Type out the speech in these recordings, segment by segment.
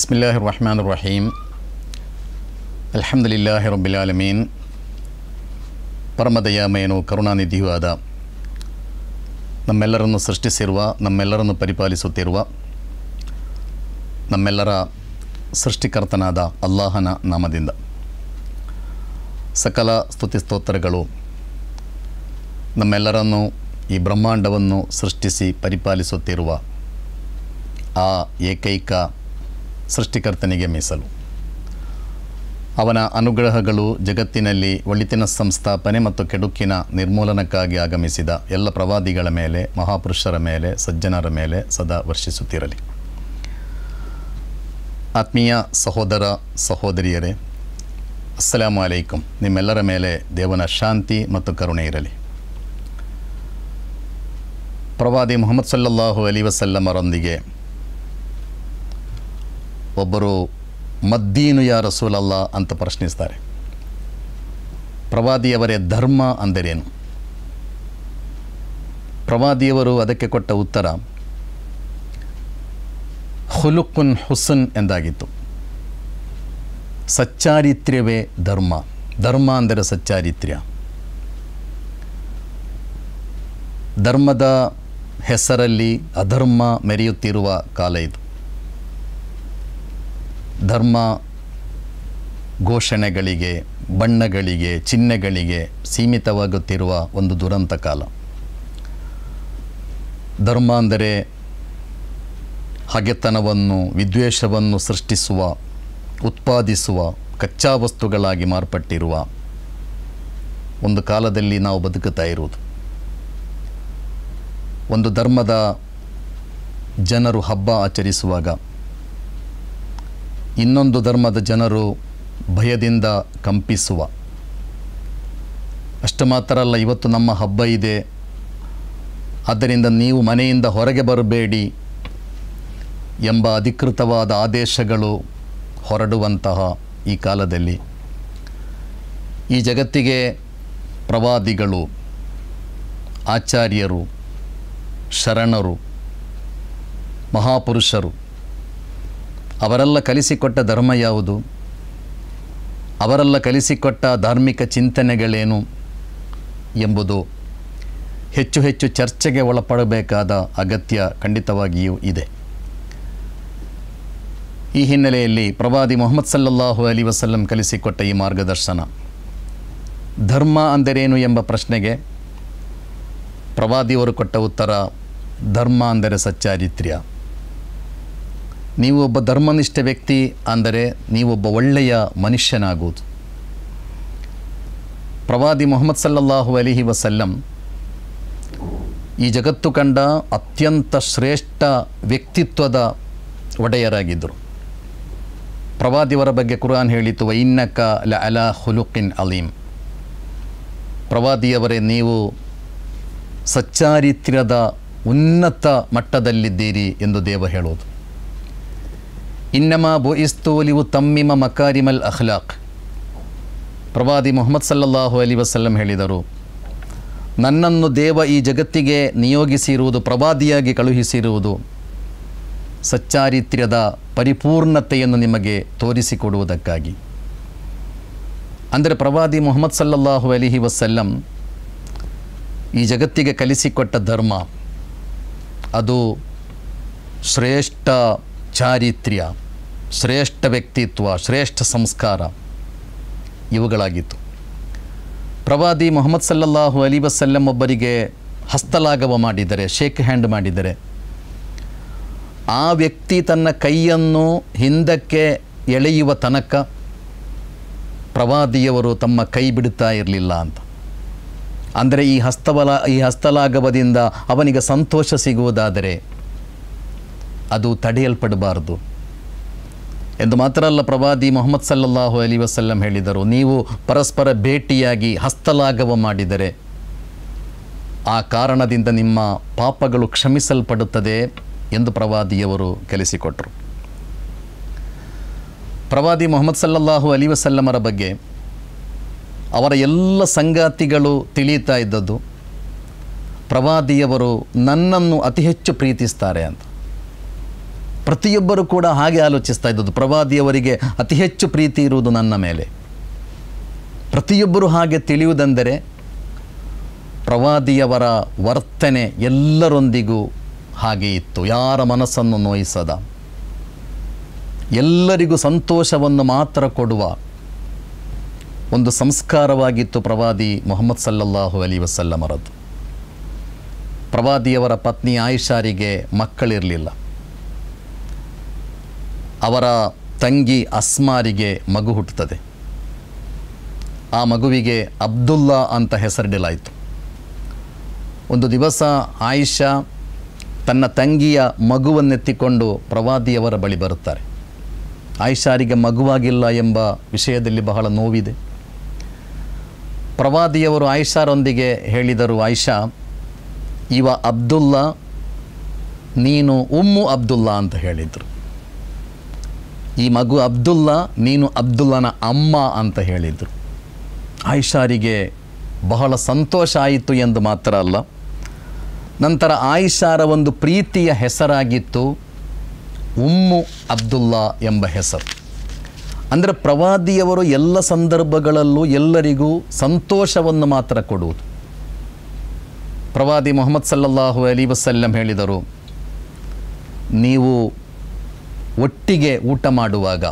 ಬಿಸ್ಮಿಲ್ಲಾಹಿರ್ ರಹ್ಮಾನಿರ್ ರಹೀಮ್. ಅಲ್ಹಮ್ದುಲಿಲ್ಲಾಹಿ ರಬ್ಬಿಲ್ ಆಲಮೀನ್. ಪರಮದಯಾಮಯನು ಕರುಣಾನಿಧಿಯೂ ಆದ ನಮ್ಮೆಲ್ಲರನ್ನು ಸೃಷ್ಟಿಸಿರುವ, ನಮ್ಮೆಲ್ಲರನ್ನು ಪರಿಪಾಲಿಸುತ್ತಿರುವ, ನಮ್ಮೆಲ್ಲರ ಸೃಷ್ಟಿಕರ್ತನಾದ ಅಲ್ಲಾಹನ ನಾಮದಿಂದ ಸಕಲ ಸ್ತುತಿ ಸ್ತೋತ್ರಗಳು ನಮ್ಮೆಲ್ಲರನ್ನು ಈ ಬ್ರಹ್ಮಾಂಡವನ್ನು ಸೃಷ್ಟಿಸಿ ಪರಿಪಾಲಿಸುತ್ತಿರುವ ಆ ಏಕೈಕ ಸೃಷ್ಟಿಕರ್ತನಿಗೆ ಮೀಸಲು. ಅವನ ಅನುಗ್ರಹಗಳು ಜಗತ್ತಿನಲ್ಲಿ ಒಳಿತಿನ ಸಂಸ್ಥಾಪನೆ ಮತ್ತು ಕೆಡುಕಿನ ನಿರ್ಮೂಲನಕ್ಕಾಗಿ ಆಗಮಿಸಿದ ಎಲ್ಲ ಪ್ರವಾದಿಗಳ ಮೇಲೆ, ಮಹಾಪುರುಷರ ಮೇಲೆ, ಸಜ್ಜನರ ಮೇಲೆ ಸದಾ ವರ್ಷಿಸುತ್ತಿರಲಿ. ಆತ್ಮೀಯ ಸಹೋದರ ಸಹೋದರಿಯರೇ, ಅಸ್ಸಲಾಮು ಅಲೈಕುಂ. ನಿಮ್ಮೆಲ್ಲರ ಮೇಲೆ ದೇವನ ಶಾಂತಿ ಮತ್ತು ಕರುಣೆ ಇರಲಿ. ಪ್ರವಾದಿ ಮುಹಮ್ಮದ್ ಸಲ್ಲಲ್ಲಾಹು ಅಲೈಹಿ ವಸಲ್ಲಮರೊಂದಿಗೆ ಒಬ್ಬರು ಮದ್ದೀನು ಯಾ ರಸೂಲಲ್ಲ ಅಂತ ಪ್ರಶ್ನಿಸ್ತಾರೆ. ಪ್ರವಾದಿಯವರೇ, ಧರ್ಮ ಅಂದರೇನು? ಪ್ರವಾದಿಯವರು ಅದಕ್ಕೆ ಕೊಟ್ಟ ಉತ್ತರ ಖುಲುಕುನ್ ಹುಸನ್ ಎಂದಾಗಿತ್ತು. ಸಚ್ಚಾರಿತ್ರ್ಯವೇ ಧರ್ಮ. ಧರ್ಮ ಅಂದರೆ ಸಚ್ಚಾರಿತ್ರ್ಯ. ಧರ್ಮದ ಹೆಸರಲ್ಲಿ ಅಧರ್ಮ ಮೆರೆಯುತ್ತಿರುವ ಕಾಲ ಇದು. ಧರ್ಮ ಘೋಷಣೆಗಳಿಗೆ, ಬಣ್ಣಗಳಿಗೆ, ಚಿಹ್ನೆಗಳಿಗೆ ಸೀಮಿತವಾಗುತ್ತಿರುವ ಒಂದು ದುರಂತ ಕಾಲ. ಧರ್ಮ ಅಂದರೆ ಹಗೆತನವನ್ನು, ವಿದ್ವೇಷವನ್ನು ಸೃಷ್ಟಿಸುವ, ಉತ್ಪಾದಿಸುವ ಕಚ್ಚಾ ವಸ್ತುಗಳಾಗಿ ಮಾರ್ಪಟ್ಟಿರುವ ಒಂದು ಕಾಲದಲ್ಲಿ ನಾವು ಬದುಕುತ್ತಾ ಇರುವುದು. ಒಂದು ಧರ್ಮದ ಜನರು ಹಬ್ಬ ಆಚರಿಸುವಾಗ ಇನ್ನೊಂದು ಧರ್ಮದ ಜನರು ಭಯದಿಂದ ಕಂಪಿಸುವ, ಅಷ್ಟು ಮಾತ್ರ ಅಲ್ಲ, ಇವತ್ತು ನಮ್ಮ ಹಬ್ಬ ಇದೆ, ಆದ್ದರಿಂದ ನೀವು ಮನೆಯಿಂದ ಹೊರಗೆ ಬರಬೇಡಿ ಎಂಬ ಅಧಿಕೃತವಾದ ಆದೇಶಗಳು ಹೊರಡುವಂತಹ ಈ ಕಾಲದಲ್ಲಿ ಈ ಜಗತ್ತಿಗೆ ಪ್ರವಾದಿಗಳು, ಆಚಾರ್ಯರು, ಶರಣರು, ಮಹಾಪುರುಷರು ಅವರೆಲ್ಲ ಕಲಿಸಿಕೊಟ್ಟ ಧರ್ಮ ಯಾವುದು? ಅವರೆಲ್ಲ ಕಲಿಸಿಕೊಟ್ಟ ಧಾರ್ಮಿಕ ಚಿಂತನೆಗಳೇನು ಎಂಬುದು ಹೆಚ್ಚು ಹೆಚ್ಚು ಚರ್ಚೆಗೆ ಒಳಪಡಬೇಕಾದ ಅಗತ್ಯ ಖಂಡಿತವಾಗಿಯೂ ಇದೆ. ಈ ಹಿನ್ನೆಲೆಯಲ್ಲಿ ಪ್ರವಾದಿ ಮುಹಮ್ಮದ್ ಸಲ್ಲಲ್ಲಾಹು ಅಲೈಹಿ ವಸಲ್ಲಂ ಕಲಿಸಿಕೊಟ್ಟ ಈ ಮಾರ್ಗದರ್ಶನ, ಧರ್ಮ ಅಂದರೇನು ಎಂಬ ಪ್ರಶ್ನೆಗೆ ಪ್ರವಾದಿಯವರು ಕೊಟ್ಟ ಉತ್ತರ, ಧರ್ಮ ಅಂದರೆ ಸಚ್ಚಾರಿತ್ರ್ಯ. ನೀವು ಒಬ್ಬ ಧರ್ಮನಿಷ್ಠ ವ್ಯಕ್ತಿ ಅಂದರೆ ನೀವೊಬ್ಬ ಒಳ್ಳೆಯ ಮನುಷ್ಯನಾಗುವುದು. ಪ್ರವಾದಿ ಮುಹಮ್ಮದ್ ಸಲ್ಲಲ್ಲಾಹು ಅಲೈಹಿ ವಸಲ್ಲಂ ಈ ಜಗತ್ತು ಕಂಡ ಅತ್ಯಂತ ಶ್ರೇಷ್ಠ ವ್ಯಕ್ತಿತ್ವದ ಒಡೆಯರಾಗಿದ್ದರು. ಪ್ರವಾದಿಯವರ ಬಗ್ಗೆ ಕುರಾನ್ ಹೇಳಿತು, ವಇನ್ನಕ ಲಅಲಾ ಖುಲುಕಿನ್ ಅಲೀಮ್. ಪ್ರವಾದಿಯವರೇ, ನೀವು ಸಚ್ಚಾರಿತ್ರ್ಯದ ಉನ್ನತ ಮಟ್ಟದಲ್ಲಿದ್ದೀರಿ ಎಂದು ದೇವ ಹೇಳೋದು. ಇನ್ನಮಾ ಬುಇಸ್ತು ಲಿಯುತಮ್ಮಿಮ ಮಕಾರಿಮಲ್ ಅಖ್ಲಾಕ್. ಪ್ರವಾದಿ ಮುಹಮ್ಮದ್ ಸಲ್ಲಲ್ಲಾಹು ಅಲೈಹಿ ವಸಲ್ಲಂ ಹೇಳಿದರು, ನನ್ನನ್ನು ದೇವ ಈ ಜಗತ್ತಿಗೆ ನಿಯೋಗಿಸಿರುವುದು, ಪ್ರವಾದಿಯಾಗಿ ಕಳುಹಿಸಿರುವುದು ಸಚ್ಚಾರಿತ್ರ್ಯದ ಪರಿಪೂರ್ಣತೆಯನ್ನು ನಿಮಗೆ ತೋರಿಸಿಕೊಡುವುದಕ್ಕಾಗಿ. ಅಂದರೆ ಪ್ರವಾದಿ ಮುಹಮ್ಮದ್ ಸಲ್ಲಲ್ಲಾಹು ಅಲೈಹಿ ವಸಲ್ಲಂ ಈ ಜಗತ್ತಿಗೆ ಕಲಿಸಿಕೊಟ್ಟ ಧರ್ಮ ಅದು ಶ್ರೇಷ್ಠ ಚಾರಿತ್ರ್ಯ, ಶ್ರೇಷ್ಠ ವ್ಯಕ್ತಿತ್ವ, ಶ್ರೇಷ್ಠ ಸಂಸ್ಕಾರ ಇವುಗಳಾಗಿತ್ತು. ಪ್ರವಾದಿ ಮುಹಮ್ಮದ್ ಸಲ್ಲಲ್ಲಾಹು ಅಲೈಹಿ ವಸಲ್ಲಂ ಒಬ್ಬರಿಗೆ ಹಸ್ತಲಾಘವ ಮಾಡಿದರೆ, ಶೇಕ್ ಹ್ಯಾಂಡ್ ಮಾಡಿದರೆ, ಆ ವ್ಯಕ್ತಿ ತನ್ನ ಕೈಯನ್ನು ಹಿಂದಕ್ಕೆ ಎಳೆಯುವ ತನಕ ಪ್ರವಾದಿಯವರು ತಮ್ಮ ಕೈ ಬಿಡುತ್ತಾ ಇರಲಿಲ್ಲ ಅಂತ. ಅಂದರೆ ಈ ಹಸ್ತಲಾಘವದಿಂದ ಅವನಿಗೆ ಸಂತೋಷ ಸಿಗುವುದಾದರೆ ಅದು ತಡೆಯಲ್ಪಡಬಾರದು ಎಂದು ಮಾತ್ರ ಅಲ್ಲ, ಪ್ರವಾದಿ ಮುಹಮ್ಮದ್ ಸಲ್ಲಲ್ಲಾಹು ಅಲೈಹಿ ವಸಲ್ಲಂ ಹೇಳಿದರು, ನೀವು ಪರಸ್ಪರ ಭೇಟಿಯಾಗಿ ಹಸ್ತಲಾಘವ ಮಾಡಿದರೆ ಆ ಕಾರಣದಿಂದ ನಿಮ್ಮ ಪಾಪಗಳು ಕ್ಷಮಿಸಲ್ಪಡುತ್ತದೆ ಎಂದು ಪ್ರವಾದಿಯವರು ಕಲಿಸಿಕೊಟ್ಟರು. ಪ್ರವಾದಿ ಮುಹಮ್ಮದ್ ಸಲ್ಲಲ್ಲಾಹು ಅಲೈಹಿ ವಸಲ್ಲಮರ ಬಗ್ಗೆ ಅವರ ಎಲ್ಲ ಸಂಗಾತಿಗಳು ತಿಳಿಯುತ್ತಾ ಇದ್ದದ್ದು, ಪ್ರವಾದಿಯವರು ನನ್ನನ್ನು ಅತಿ ಹೆಚ್ಚು ಪ್ರೀತಿಸ್ತಾರೆ ಅಂತ. ಪ್ರತಿಯೊಬ್ಬರು ಕೂಡ ಹಾಗೆ ಆಲೋಚಿಸ್ತಾ ಇದ್ದದ್ದು, ಪ್ರವಾದಿಯವರಿಗೆ ಅತಿ ಹೆಚ್ಚು ಪ್ರೀತಿ ಇರುವುದು ನನ್ನ ಮೇಲೆ. ಪ್ರತಿಯೊಬ್ಬರು ಹಾಗೆ ತಿಳಿಯುವುದೆಂದರೆ ಪ್ರವಾದಿಯವರ ವರ್ತನೆ ಎಲ್ಲರೊಂದಿಗೂ ಹಾಗೆ ಇತ್ತು, ಯಾರ ಮನಸ್ಸನ್ನು ನೋಯಿಸದ, ಎಲ್ಲರಿಗೂ ಸಂತೋಷವನ್ನು ಮಾತ್ರ ಕೊಡುವ ಒಂದು ಸಂಸ್ಕಾರವಾಗಿತ್ತು ಪ್ರವಾದಿ ಮುಹಮ್ಮದ್ ಸಲ್ಲಲ್ಲಾಹು ಅಲೈಹಿ ವಸಲ್ಲಮರದ್ದು. ಪ್ರವಾದಿಯವರ ಪತ್ನಿ ಆಯಿಷಾರಿಗೆ ಮಕ್ಕಳಿರಲಿಲ್ಲ. ಅವರ ತಂಗಿ ಅಸ್ಮಾರಿಗೆ ಮಗು ಹುಟ್ಟುತ್ತದೆ. ಆ ಮಗುವಿಗೆ ಅಬ್ದುಲ್ಲಾ ಅಂತ ಹೆಸರಿಡಲಾಯಿತು. ಒಂದು ದಿವಸ ಆಯಿಷಾ ತನ್ನ ತಂಗಿಯ ಮಗುವನ್ನೆತ್ತಿಕೊಂಡು ಪ್ರವಾದಿಯವರ ಬಳಿ ಬರುತ್ತಾರೆ. ಆಯಿಷಾರಿಗೆ ಮಗುವಾಗಿಲ್ಲ ಎಂಬ ವಿಷಯದಲ್ಲಿ ಬಹಳ ನೋವಿದೆ. ಪ್ರವಾದಿಯವರು ಆಯಿಷಾರೊಂದಿಗೆ ಹೇಳಿದರು, ಆಯಿಷಾ, ಇವ ಅಬ್ದುಲ್ಲಾ, ನೀನು ಉಮ್ಮು ಅಬ್ದುಲ್ಲಾ ಅಂತ ಹೇಳಿದರು. ಈ ಮಗು ಅಬ್ದುಲ್ಲಾ, ನೀನು ಅಬ್ದುಲ್ಲನ ಅಮ್ಮ ಅಂತ ಹೇಳಿದರು. ಆಯಿಷಾರಿಗೆ ಬಹಳ ಸಂತೋಷ ಆಯಿತು ಎಂದು ಮಾತ್ರ ಅಲ್ಲ, ನಂತರ ಆಯಿಷಾರ ಒಂದು ಪ್ರೀತಿಯ ಹೆಸರಾಗಿತ್ತು ಉಮ್ಮು ಅಬ್ದುಲ್ಲಾ ಎಂಬ ಹೆಸರು. ಅಂದರೆ ಪ್ರವಾದಿಯವರು ಎಲ್ಲ ಸಂದರ್ಭಗಳಲ್ಲೂ ಎಲ್ಲರಿಗೂ ಸಂತೋಷವನ್ನು ಮಾತ್ರ ಕೊಡುವುದು. ಪ್ರವಾದಿ ಮುಹಮ್ಮದ್ ಸಲ್ಲಲ್ಲಾಹು ಅಲೈಹಿ ವಸಲ್ಲಂ ಹೇಳಿದರು, ನೀವು ಒಟ್ಟಿಗೆ ಊಟ ಮಾಡುವಾಗ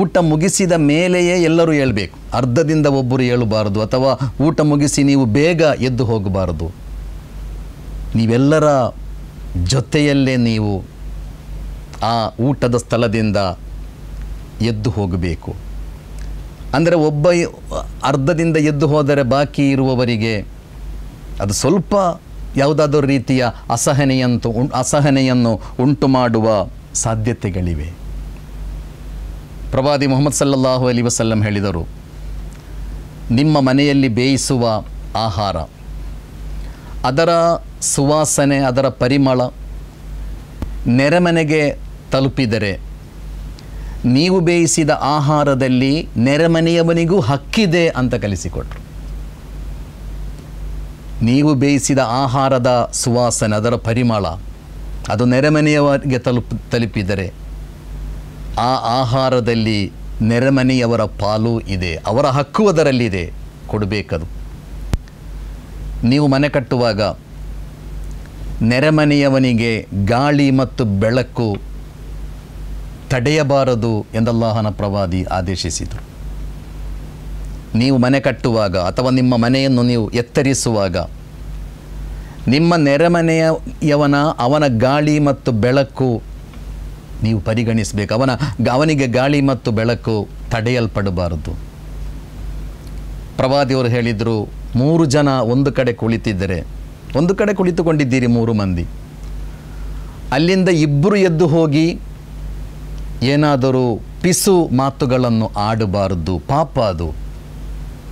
ಊಟ ಮುಗಿಸಿದ ಮೇಲೆಯೇ ಎಲ್ಲರೂ ಏಳಬೇಕು, ಅರ್ಧದಿಂದ ಒಬ್ಬರು ಏಳಬಾರದು, ಅಥವಾ ಊಟ ಮುಗಿಸಿ ನೀವು ಬೇಗ ಎದ್ದು ಹೋಗಬಾರದು. ನೀವೆಲ್ಲರ ಜೊತೆಯಲ್ಲೇ ನೀವು ಆ ಊಟದ ಸ್ಥಳದಿಂದ ಎದ್ದು ಹೋಗಬೇಕು. ಅಂದರೆ ಒಬ್ಬ ಅರ್ಧದಿಂದ ಎದ್ದು ಹೋದರೆ ಬಾಕಿ ಇರುವವರಿಗೆ ಅದು ಸ್ವಲ್ಪ ಯಾವುದಾದರೂ ರೀತಿಯ ಅಸಹನೆಯನ್ನು ಉಂಟು ಮಾಡುವ ಸಾಧ್ಯತೆಗಳಿವೆ. ಪ್ರವಾದಿ ಮುಹಮ್ಮದ್ ಸಲ್ಲಲ್ಲಾಹು ಅಲೈಹಿ ವಸಲ್ಲಂ ಹೇಳಿದರು, ನಿಮ್ಮ ಮನೆಯಲ್ಲಿ ಬೇಯಿಸುವ ಆಹಾರ, ಅದರ ಸುವಾಸನೆ, ಅದರ ಪರಿಮಳ ನೆರೆಮನೆಗೆ ತಲುಪಿದರೆ ನೀವು ಬೇಯಿಸಿದ ಆಹಾರದಲ್ಲಿ ನೆರೆಮನೆಯವನಿಗೂ ಹಕ್ಕಿದೆ ಅಂತ ಕಲಿಸಿಕೊಟ್ರು. ನೀವು ಬೇಯಿಸಿದ ಆಹಾರದ ಸುವಾಸನೆ, ಅದರ ಪರಿಮಳ ಅದು ನೆರೆಮನೆಯವರಿಗೆ ತಲುಪಿದರೆ ಆ ಆಹಾರದಲ್ಲಿ ನೆರೆಮನೆಯವರ ಪಾಲು ಇದೆ, ಅವರ ಹಕ್ಕು ಅದರಲ್ಲಿದೆ, ಕೊಡಬೇಕದು. ನೀವು ಮನೆ ಕಟ್ಟುವಾಗ ನೆರೆಮನೆಯವನಿಗೆ ಗಾಳಿ ಮತ್ತು ಬೆಳಕು ತಡೆಯಬಾರದು ಎಂದಲ್ಲಾಹನ ಪ್ರವಾದಿ ಆದೇಶಿಸಿದರು. ನೀವು ಮನೆ ಕಟ್ಟುವಾಗ ಅಥವಾ ನಿಮ್ಮ ಮನೆಯನ್ನು ನೀವು ಎತ್ತರಿಸುವಾಗ ನಿಮ್ಮ ನೆರೆಮನೆಯವನ ಅವನ ಗಾಳಿ ಮತ್ತು ಬೆಳಕು ನೀವು ಪರಿಗಣಿಸಬೇಕು. ಅವನಿಗೆ ಗಾಳಿ ಮತ್ತು ಬೆಳಕು ತಡೆಯಲ್ಪಡಬಾರದು. ಪ್ರವಾದಿಯವರು ಹೇಳಿದರು, 3 ಜನ ಒಂದು ಕಡೆ ಕುಳಿತಿದ್ದರೆ, ಒಂದು ಕಡೆ ಕುಳಿತುಕೊಂಡಿದ್ದೀರಿ 3 ಮಂದಿ, ಅಲ್ಲಿಂದ 2 ಎದ್ದು ಹೋಗಿ ಏನಾದರೂ ಪಿಸು ಮಾತುಗಳನ್ನು ಆಡಬಾರದು, ಪಾಪ ಅದು.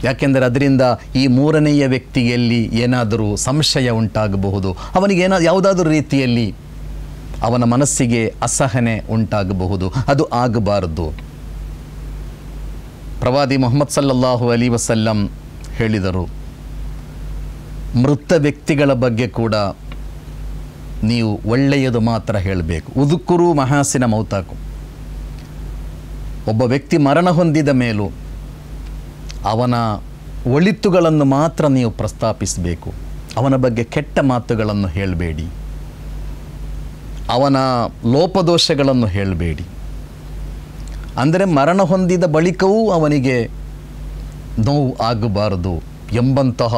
ಯಾಕೆಂದರೆ ಅದರಿಂದ ಈ 3ನೆಯ ವ್ಯಕ್ತಿಯಲ್ಲಿ ಏನಾದರೂ ಸಂಶಯ ಉಂಟಾಗಬಹುದು, ಅವನಿಗೆ ಯಾವುದಾದ್ರೂ ರೀತಿಯಲ್ಲಿ ಅವನ ಮನಸ್ಸಿಗೆ ಅಸಹನೆ ಉಂಟಾಗಬಹುದು, ಅದು ಆಗಬಾರದು. ಪ್ರವಾದಿ ಮುಹಮ್ಮದ್ ಸಲ್ಲಲ್ಲಾಹು ಅಲೈಹಿ ವಸಲ್ಲಂ ಹೇಳಿದರು, ಮೃತ ವ್ಯಕ್ತಿಗಳ ಬಗ್ಗೆ ಕೂಡ ನೀವು ಒಳ್ಳೆಯದು ಮಾತ್ರ ಹೇಳಬೇಕು. ಉದುಕುರು ಮಹಾಸಿನ ಮೌತಾಕು. ಒಬ್ಬ ವ್ಯಕ್ತಿ ಮರಣ ಹೊಂದಿದ ಮೇಲೂ ಅವನ ಒಳಿತುಗಳನ್ನು ಮಾತ್ರ ನೀವು ಪ್ರಸ್ತಾಪಿಸಬೇಕು, ಅವನ ಬಗ್ಗೆ ಕೆಟ್ಟ ಮಾತುಗಳನ್ನು ಹೇಳಬೇಡಿ, ಅವನ ಲೋಪದೋಷಗಳನ್ನು ಹೇಳಬೇಡಿ. ಅಂದರೆ ಮರಣ ಹೊಂದಿದ ಬಳಿಕವೂ ಅವನಿಗೆ ನೋವು ಆಗಬಾರದು ಎಂಬಂತಹ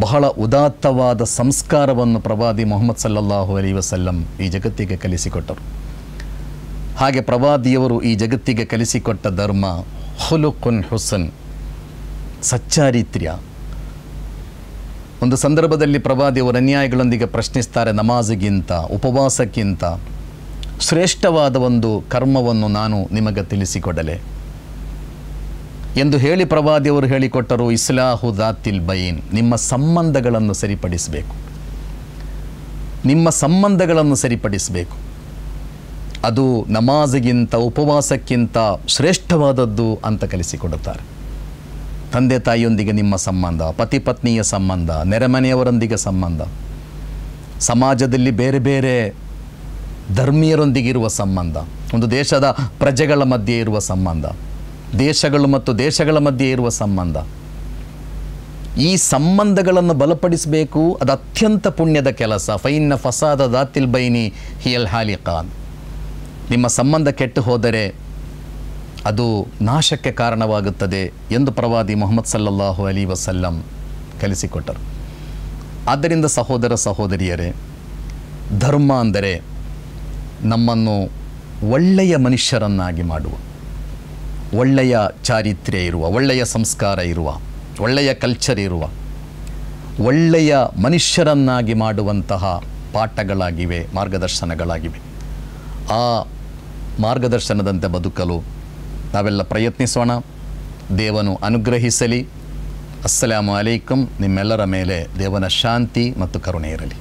ಬಹಳ ಉದಾತ್ತವಾದ ಸಂಸ್ಕಾರವನ್ನು ಪ್ರವಾದಿ ಮುಹಮ್ಮದ್ ಸಲ್ಲಲ್ಲಾಹು ಅಲೈಹಿ ವಸಲ್ಲಂ ಈ ಜಗತ್ತಿಗೆ ಕಲಿಸಿಕೊಟ್ಟರು. ಹಾಗೆ ಪ್ರವಾದಿಯವರು ಈ ಜಗತ್ತಿಗೆ ಕಲಿಸಿಕೊಟ್ಟ ಧರ್ಮ ಖುಲುಕುನ್ ಹುಸನ್, ಸಚ್ಚಾರಿತ್ರ್ಯ. ಒಂದು ಸಂದರ್ಭದಲ್ಲಿ ಪ್ರವಾದಿಯವರು ಅನ್ಯಾಯಗಳೊಂದಿಗೆ ಪ್ರಶ್ನಿಸ್ತಾರೆ, ನಮಾಜಿಗಿಂತ ಉಪವಾಸಕ್ಕಿಂತ ಶ್ರೇಷ್ಠವಾದ ಒಂದು ಕರ್ಮವನ್ನು ನಾನು ನಿಮಗೆ ತಿಳಿಸಿಕೊಡಲೆ ಎಂದು ಹೇಳಿ ಪ್ರವಾದಿಯವರು ಹೇಳಿಕೊಟ್ಟರು, ಇಸ್ಲಾಹು ದಾತಿಲ್ ಬೈನ್, ನಿಮ್ಮ ಸಂಬಂಧಗಳನ್ನು ಸರಿಪಡಿಸಬೇಕು, ನಿಮ್ಮ ಸಂಬಂಧಗಳನ್ನು ಸರಿಪಡಿಸಬೇಕು. ಅದು ನಮಾಜಿಗಿಂತ ಉಪವಾಸಕ್ಕಿಂತ ಶ್ರೇಷ್ಠವಾದದ್ದು ಅಂತ ಕಲಿಸಿಕೊಡುತ್ತಾರೆ. ತಂದೆ ತಾಯಿಯೊಂದಿಗೆ ನಿಮ್ಮ ಸಂಬಂಧ, ಪತಿ ಪತ್ನಿಯ ಸಂಬಂಧ, ನೆರೆಮನೆಯವರೊಂದಿಗೆ ಸಂಬಂಧ, ಸಮಾಜದಲ್ಲಿ ಬೇರೆ ಬೇರೆ ಧರ್ಮೀಯರೊಂದಿಗಿರುವ ಸಂಬಂಧ, ಒಂದು ದೇಶದ ಪ್ರಜೆಗಳ ಮಧ್ಯೆ ಇರುವ ಸಂಬಂಧ, ದೇಶಗಳು ಮತ್ತು ದೇಶಗಳ ಮಧ್ಯೆ ಇರುವ ಸಂಬಂಧ, ಈ ಸಂಬಂಧಗಳನ್ನು ಬಲಪಡಿಸಬೇಕು. ಅದು ಅತ್ಯಂತ ಪುಣ್ಯದ ಕೆಲಸ. ಫೈನ್ನ ಫಸಾದ ದಾತಿಲ್ ಬೈನಿ ಹಿಯಲ್ ಹಾಲಿಕಾನ್. ನಿಮ್ಮ ಸಂಬಂಧ ಕೆಟ್ಟು ಹೋದರೆ ಅದು ನಾಶಕ್ಕೆ ಕಾರಣವಾಗುತ್ತದೆ ಎಂದು ಪ್ರವಾದಿ ಮುಹಮ್ಮದ್ ಸಲ್ಲಲ್ಲಾಹು ಅಲೈಹಿ ವಸಲ್ಲಂ ಕಲಿಸಿಕೊಟ್ಟರು. ಆದ್ದರಿಂದ ಸಹೋದರ ಸಹೋದರಿಯರೇ, ಧರ್ಮ ಅಂದರೆ ನಮ್ಮನ್ನು ಒಳ್ಳೆಯ ಮನುಷ್ಯರನ್ನಾಗಿ ಮಾಡುವ, ಒಳ್ಳೆಯ ಚಾರಿತ್ರ್ಯ ಇರುವ, ಒಳ್ಳೆಯ ಸಂಸ್ಕಾರ ಇರುವ, ಒಳ್ಳೆಯ ಕಲ್ಚರ್ ಇರುವ, ಒಳ್ಳೆಯ ಮನುಷ್ಯರನ್ನಾಗಿ ಮಾಡುವಂತಹ ಪಾಠಗಳಾಗಿವೆ, ಮಾರ್ಗದರ್ಶನಗಳಾಗಿವೆ. ಆ ಮಾರ್ಗದರ್ಶನದಂತೆ ಬದುಕಲು ನಾವೆಲ್ಲ ಪ್ರಯತ್ನಿಸೋಣ. ದೇವನು ಅನುಗ್ರಹಿಸಲಿ. ಅಸ್ಸಲಾಮು ಅಲೈಕುಂ. ನಿಮ್ಮೆಲ್ಲರ ಮೇಲೆ ದೇವನ ಶಾಂತಿ ಮತ್ತು ಕರುಣೆ ಇರಲಿ.